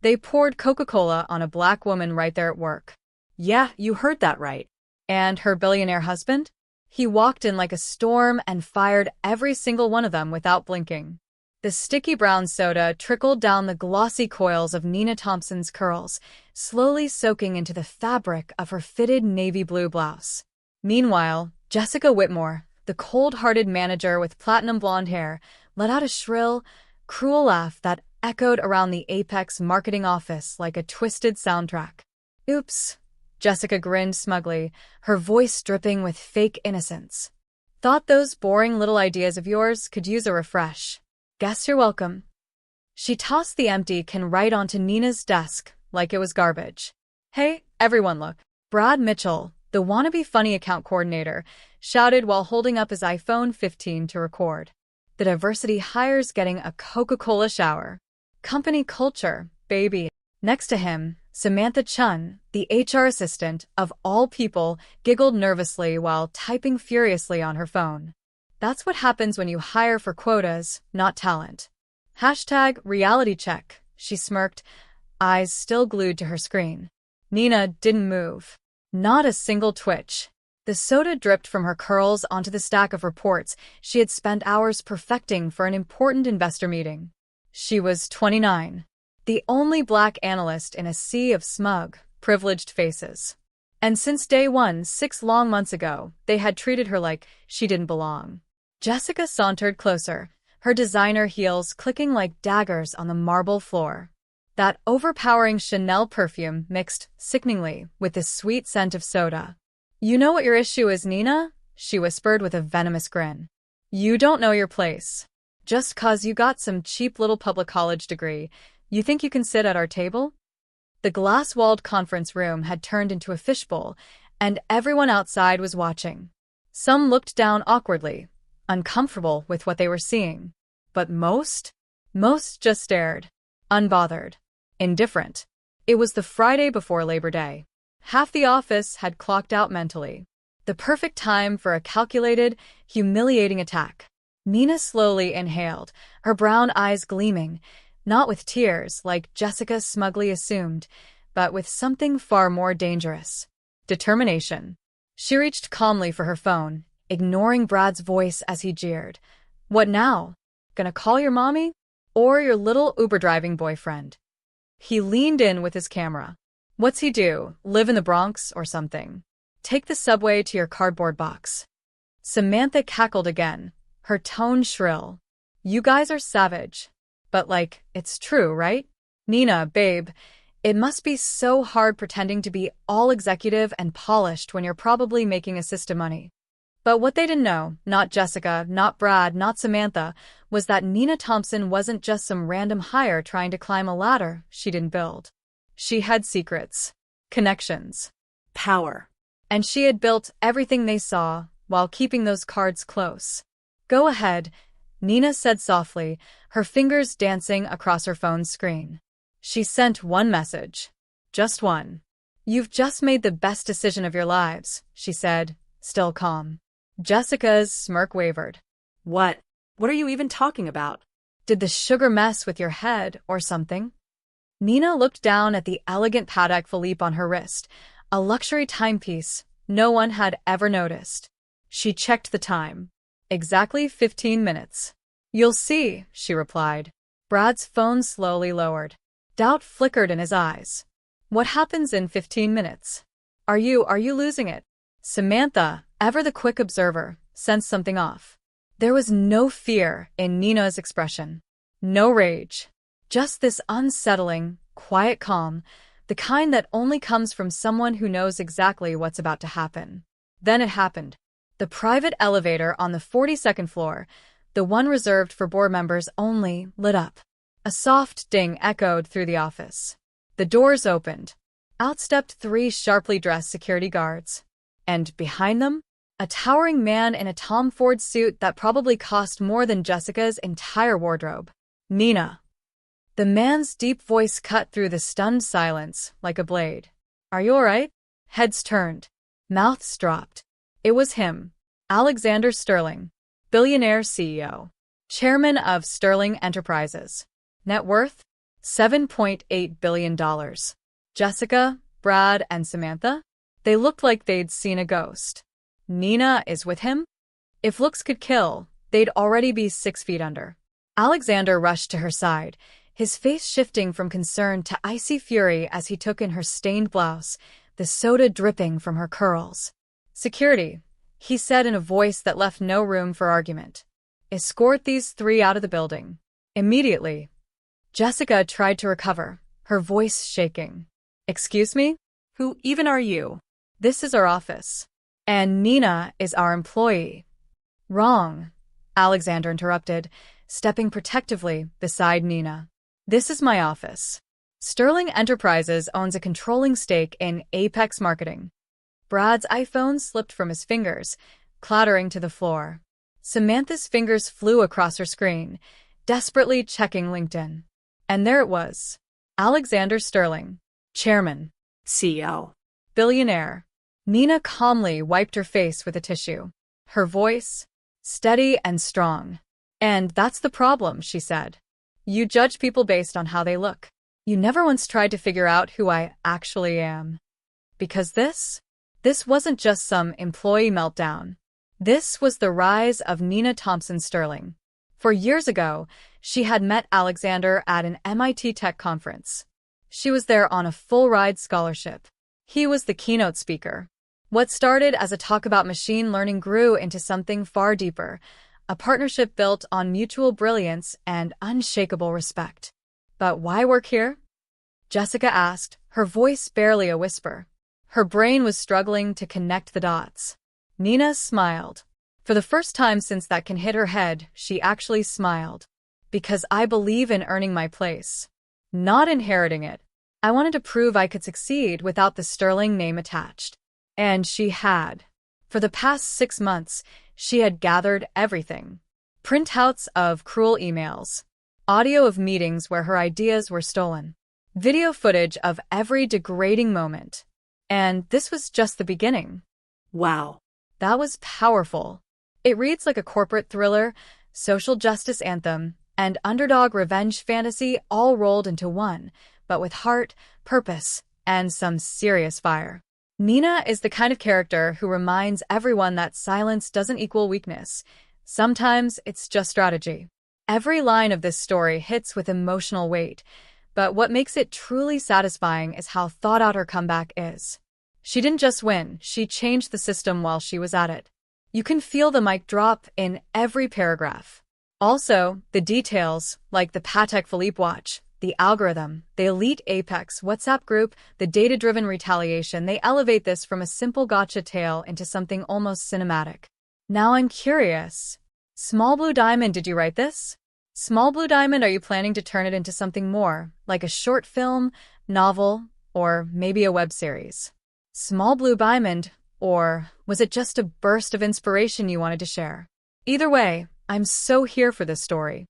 They poured Coca-Cola on a black woman right there at work. Yeah, you heard that right. And her billionaire husband? He walked in like a storm and fired every single one of them without blinking. The sticky brown soda trickled down the glossy coils of Nina Thompson's curls, slowly soaking into the fabric of her fitted navy blue blouse. Meanwhile, Jessica Whitmore, the cold-hearted manager with platinum blonde hair, let out a shrill, cruel laugh that echoed around the Apex marketing office like a twisted soundtrack. Oops, Jessica grinned smugly, her voice dripping with fake innocence. Thought those boring little ideas of yours could use a refresh. Guess you're welcome. She tossed the empty can right onto Nina's desk like it was garbage. Hey, everyone look. Brad Mitchell, the wannabe funny account coordinator, shouted while holding up his iPhone 15 to record. The diversity hire's getting a Coca-Cola shower. Company culture, baby. Next to him, Samantha Chun, the HR assistant, of all people, giggled nervously while typing furiously on her phone. That's what happens when you hire for quotas, not talent. Hashtag reality check, she smirked, eyes still glued to her screen. Nina didn't move. Not a single twitch. The soda dripped from her curls onto the stack of reports she had spent hours perfecting for an important investor meeting. She was 29. The only black analyst in a sea of smug, privileged faces. And since day one, 6 long months ago, they had treated her like she didn't belong. Jessica sauntered closer, her designer heels clicking like daggers on the marble floor. That overpowering Chanel perfume mixed, sickeningly, with the sweet scent of soda. You know what your issue is, Nina? She whispered with a venomous grin. You don't know your place. Just 'cause you got some cheap little public college degree, you think you can sit at our table? The glass-walled conference room had turned into a fishbowl, and everyone outside was watching. Some looked down awkwardly, uncomfortable with what they were seeing. But most just stared, unbothered, indifferent. It was the Friday before Labor Day. Half the office had clocked out mentally. The perfect time for a calculated, humiliating attack. Nina slowly inhaled, her brown eyes gleaming, not with tears like Jessica smugly assumed, but with something far more dangerous. Determination. She reached calmly for her phone, ignoring Brad's voice as he jeered. What now? Gonna call your mommy? Or your little Uber-driving boyfriend? He leaned in with his camera. What's he do? Live in the Bronx or something? Take the subway to your cardboard box. Samantha cackled again, her tone shrill. You guys are savage. But it's true, right? Nina, babe, it must be so hard pretending to be all executive and polished when you're probably making assist of money. But what they didn't know, not Jessica, not Brad, not Samantha, was that Nina Thompson wasn't just some random hire trying to climb a ladder she didn't build. She had secrets, connections, Power. and she had built everything they saw while keeping those cards close. Go ahead, Nina said softly, her fingers dancing across her phone's screen. She sent one message. Just one. You've just made the best decision of your lives, she said, still calm. Jessica's smirk wavered. What? What are you even talking about? Did the sugar mess with your head or something? Nina looked down at the elegant Patek Philippe on her wrist, a luxury timepiece no one had ever noticed. She checked the time. Exactly 15 minutes. You'll see, she replied. Brad's phone slowly lowered. Doubt flickered in his eyes. What happens in 15 minutes? Are you losing it? Samantha, ever the quick observer, sensed something off. There was no fear in Nina's expression. No rage. Just this unsettling, quiet calm, the kind that only comes from someone who knows exactly what's about to happen. Then it happened. The private elevator on the 42nd floor, the one reserved for board members only, lit up. A soft ding echoed through the office. The doors opened. Out stepped 3 sharply dressed security guards. And behind them, a towering man in a Tom Ford suit that probably cost more than Jessica's entire wardrobe. Nina. The man's deep voice cut through the stunned silence like a blade. Are you all right? Heads turned. Mouths dropped. It was him, Alexander Sterling, Billionaire CEO, chairman of Sterling Enterprises. Net worth? $7.8 billion. Jessica, Brad, and Samantha? They looked like they'd seen a ghost. Nina is with him? If looks could kill, they'd already be 6 feet under. Alexander rushed to her side, his face shifting from concern to icy fury as he took in her stained blouse, the soda dripping from her curls. "Security," he said in a voice that left no room for argument. "Escort these 3 out of the building. Immediately." Jessica tried to recover, her voice shaking. "Excuse me? Who even are you?" This is our office. And Nina is our employee." "Wrong," Alexander interrupted, stepping protectively beside Nina. "This is my office. Sterling Enterprises owns a controlling stake in Apex Marketing." Brad's iPhone slipped from his fingers, clattering to the floor. Samantha's fingers flew across her screen, desperately checking LinkedIn. And there it was. Alexander Sterling, Chairman, CEO. Billionaire. Nina calmly wiped her face with a tissue, her voice steady and strong. "And that's the problem," she said. "You judge people based on how they look. You never once tried to figure out who I actually am." Because this wasn't just some employee meltdown. This was the rise of Nina Thompson Sterling. For years ago, she had met Alexander at an MIT Tech conference. She was there on a full-ride scholarship. He was the keynote speaker. What started as a talk about machine learning grew into something far deeper, a partnership built on mutual brilliance and unshakable respect. "But why work here?" Jessica asked, her voice barely a whisper. Her brain was struggling to connect the dots. Nina smiled. For the first time since that can hit her head, she actually smiled. "Because I believe in earning my place, not inheriting it. I wanted to prove I could succeed without the Sterling name attached." And she had. For the past 6 months, she had gathered everything. Printouts of cruel emails, audio of meetings where her ideas were stolen, video footage of every degrading moment. And this was just the beginning. Wow. That was powerful. It reads like a corporate thriller, social justice anthem, and underdog revenge fantasy all rolled into one, but with heart, purpose, and some serious fire. Nina is the kind of character who reminds everyone that silence doesn't equal weakness. Sometimes it's just strategy. Every line of this story hits with emotional weight, but what makes it truly satisfying is how thought out her comeback is. She didn't just win, she changed the system while she was at it. You can feel the mic drop in every paragraph. Also, the details, like the Patek Philippe watch, the algorithm, the elite Apex WhatsApp group, the data-driven retaliation, they elevate this from a simple gotcha tale into something almost cinematic. Now I'm curious. Small Blue Diamond, did you write this? Small Blue Diamond, are you planning to turn it into something more, like a short film, novel, or maybe a web series? Small Blue Diamond, or was it just a burst of inspiration you wanted to share? Either way, I'm so here for this story.